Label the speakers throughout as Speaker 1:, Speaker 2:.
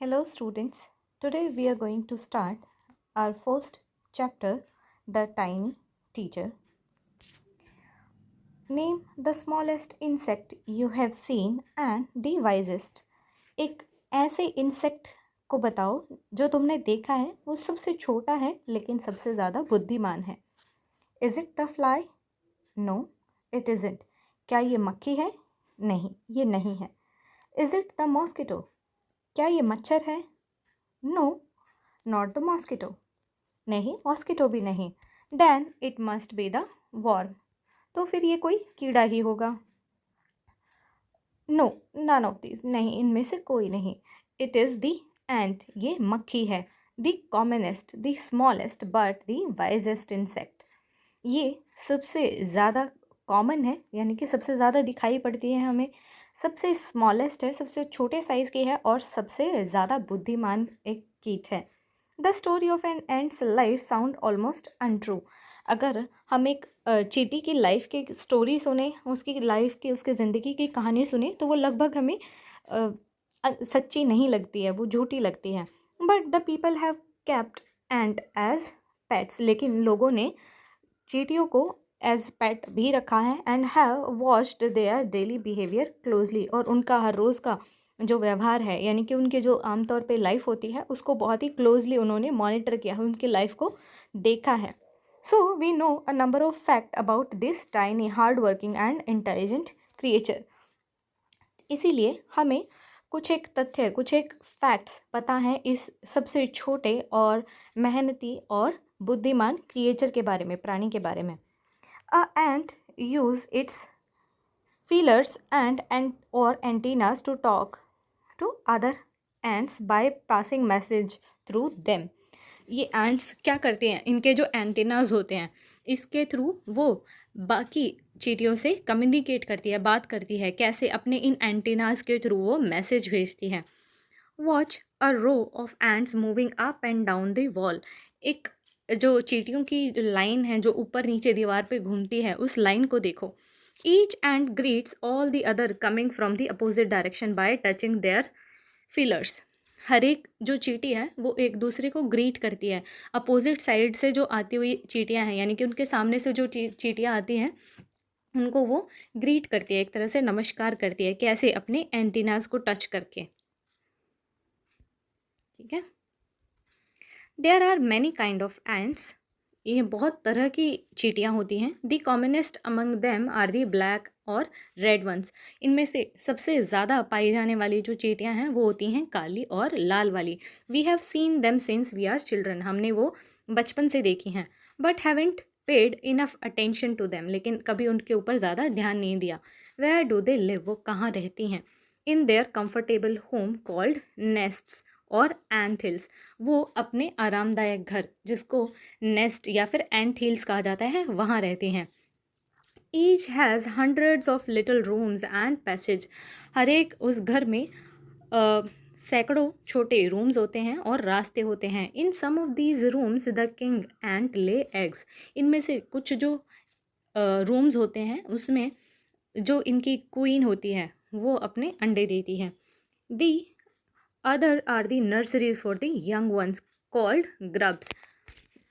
Speaker 1: Hello, students. Today we are going to start our first chapter, The Tiny Teacher. Name the smallest insect you have seen and the wisest. एक ऐसे insect को बताओ जो तुमने देखा है वो सबसे छोटा है लेकिन सबसे ज़्यादा बुद्धिमान है. Is it the fly? No, it isn't. क्या ये मक्खी है? नहीं, ये नहीं है. Is it the mosquito? क्या ये मच्छर है? No, not the mosquito. नहीं, मॉस्किटो भी नहीं. Then it must be the worm. तो फिर ये कोई कीड़ा ही होगा. No, none of this. नहीं, इनमें से कोई नहीं. It is the ant. ये मक्खी है. The commonest, the smallest but the wisest insect. ये सबसे ज़्यादा कॉमन है यानी कि सबसे ज़्यादा दिखाई पड़ती है हमें, सबसे स्मॉलेस्ट है, सबसे छोटे साइज़ की है और सबसे ज़्यादा बुद्धिमान एक कीट है. The story of an ant's life sound almost untrue. अगर हम एक चींटी की लाइफ की स्टोरी सुने, उसकी लाइफ की, उसकी ज़िंदगी की कहानी सुने तो वो लगभग हमें सच्ची नहीं लगती है, वो झूठी लगती है. But the people have kept ant as pets. लेकिन लोगों ने चींटियों को एज पेट भी रखा है and have watched their daily behaviour closely. और उनका हर रोज़ का जो व्यवहार है यानी कि उनके जो आमतौर पे लाइफ होती है उसको बहुत ही क्लोजली उन्होंने मॉनिटर किया है, उनकी लाइफ को देखा है. So we know a number of fact about this tiny hard working and intelligent creature. इसीलिए हमें कुछ एक तथ्य, कुछ एक फैक्ट्स पता है इस सबसे छोटे और मेहनती और बुद्धिमान क्रिएचर के बारे में, प्राणी के बारे में. A ant uses its feelers and or antennas to talk to other ants by passing message through them. ये ants क्या करते हैं, इनके जो एंटेनाज होते हैं इसके थ्रू वो बाकी चींटियों से कम्युनिकेट करती है, बात करती है. कैसे? अपने इन एंटेनाज के थ्रू वो मैसेज भेजती है. Watch a row of ants moving up and down the wall. एक जो चींटियों की लाइन है जो ऊपर नीचे दीवार पे घूमती है उस लाइन को देखो. Each ant greets all the other coming from the opposite direction by touching their feelers. हर एक जो चींटी है वो एक दूसरे को ग्रीट करती है. अपोजिट साइड से जो आती हुई चींटियां हैं यानी कि उनके सामने से जो चींटियां आती हैं उनको वो ग्रीट करती है, एक तरह से नमस्कार करती है. कैसे? अपने एंटीनाज को टच करके. ठीक है. There are many kind of ants. ये बहुत तरह की चींटियाँ होती हैं. The commonest among them are the black और रेड वंस. इनमें से सबसे ज़्यादा पाई जाने वाली जो चींटियाँ हैं वो होती हैं काली और लाल वाली. We have seen them since we are children. हमने वो बचपन से देखी हैं. But haven't paid enough attention to them. लेकिन कभी उनके ऊपर ज़्यादा ध्यान नहीं दिया. Where do they live? वो कहाँ रहती हैं? In their comfortable home called nests और एंट हिल्स. वो अपने आरामदायक घर जिसको नेस्ट या फिर एंट हिल्स कहा जाता है वहाँ रहते हैं. Each has hundreds of little rooms and passage. हर एक उस घर में सैकड़ों छोटे रूम्स होते हैं और रास्ते होते हैं. In some of these rooms the king ant lay eggs. इनमें से कुछ जो रूम्स होते हैं उसमें जो इनकी क्वीन होती है वो अपने अंडे देती है. The other are the nurseries for the young ones called grubs.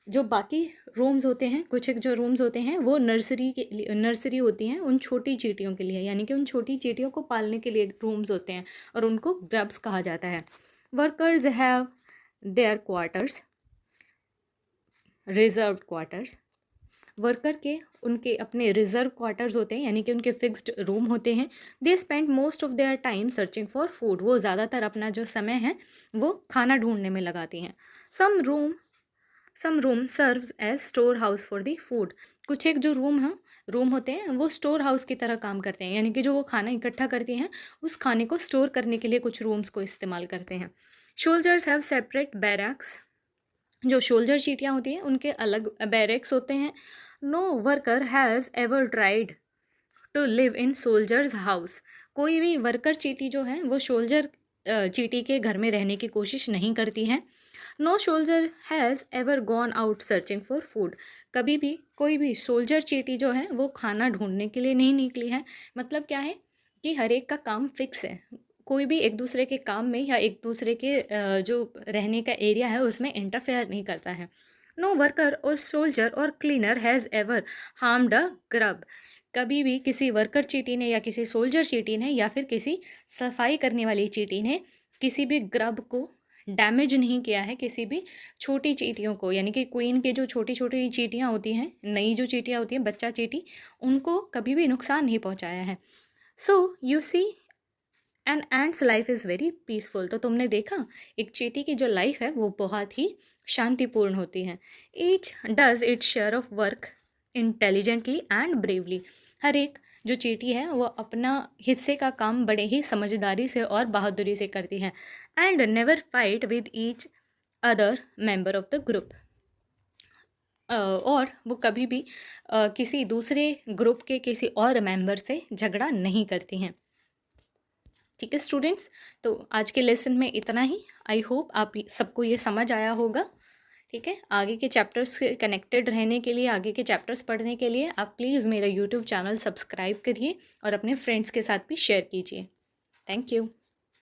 Speaker 1: जो बाकी रूम्स होते हैं, कुछ एक जो रूम्स होते हैं वो नर्सरी होती हैं उन छोटी चींटियों के लिए, यानी कि उन छोटी चींटियों को पालने के लिए रूम्स होते हैं और उनको ग्रब्स कहा जाता है. Workers have their quarters, reserved quarters. Worker के उनके अपने रिजर्व क्वार्टर्स होते हैं यानी कि उनके फिक्स्ड रूम होते हैं. They spend most of their time searching for food. वो ज़्यादातर अपना जो समय है वो खाना ढूंढने में लगाती हैं. Some room serves as store house for the food. कुछ एक जो रूम होते हैं वो स्टोर हाउस की तरह काम करते हैं, यानी कि जो वो खाना इकट्ठा करती हैं उस खाने को स्टोर करने के लिए कुछ रूम्स को इस्तेमाल करते हैं. Soldiers have separate barracks. जो शोल्जर चींटियाँ होती हैं उनके अलग बैरक्स होते हैं. No worker has ever tried to live in soldiers house. कोई भी वर्कर चींटी जो है वो शोल्जर चींटी के घर में रहने की कोशिश नहीं करती है. No soldier has ever gone out searching for food. कभी भी कोई भी सोल्जर चींटी जो है वो खाना ढूंढने के लिए नहीं निकली है. मतलब क्या है कि हर एक का काम फिक्स है, कोई भी एक दूसरे के काम में या एक दूसरे के जो रहने का एरिया है उसमें इंटरफेयर नहीं करता है। नो वर्कर और सोल्जर और cleaner has ever harmed a grub. कभी भी किसी वर्कर चींटी ने या किसी सोल्जर चींटी ने या फिर किसी सफाई करने वाली चींटी ने किसी भी ग्रब को डैमेज नहीं किया है, किसी भी छोटी चींटियों को, यानी कि क्वीन के जो छोटी छोटी चींटियाँ होती हैं, नई जो चींटियाँ होती हैं, बच्चा चींटी, उनको कभी भी नुकसान नहीं पहुंचाया है। So you see an ant's life is very peaceful. तो तुमने देखा एक चींटी की जो लाइफ है वो बहुत ही शांतिपूर्ण होती है। Each does it share of work intelligently and bravely. हर एक जो चींटी है वो अपना हिस्से का काम बड़े ही समझदारी से और बहादुरी से करती है। And never fight with each other member of the group. और वो कभी भी किसी दूसरे ग्रुप के किसी और मेंबर से झगड़ा नहीं करती हैं। ठीक है स्टूडेंट्स, तो आज के लेसन में इतना ही। आई होप आप सबको ये समझ आया होगा। ठीक है, आगे के चैप्टर्स से कनेक्टेड रहने के लिए, आगे के चैप्टर्स पढ़ने के लिए आप प्लीज़ मेरा यूट्यूब चैनल सब्सक्राइब करिए और अपने फ्रेंड्स के साथ भी शेयर कीजिए। Thank you.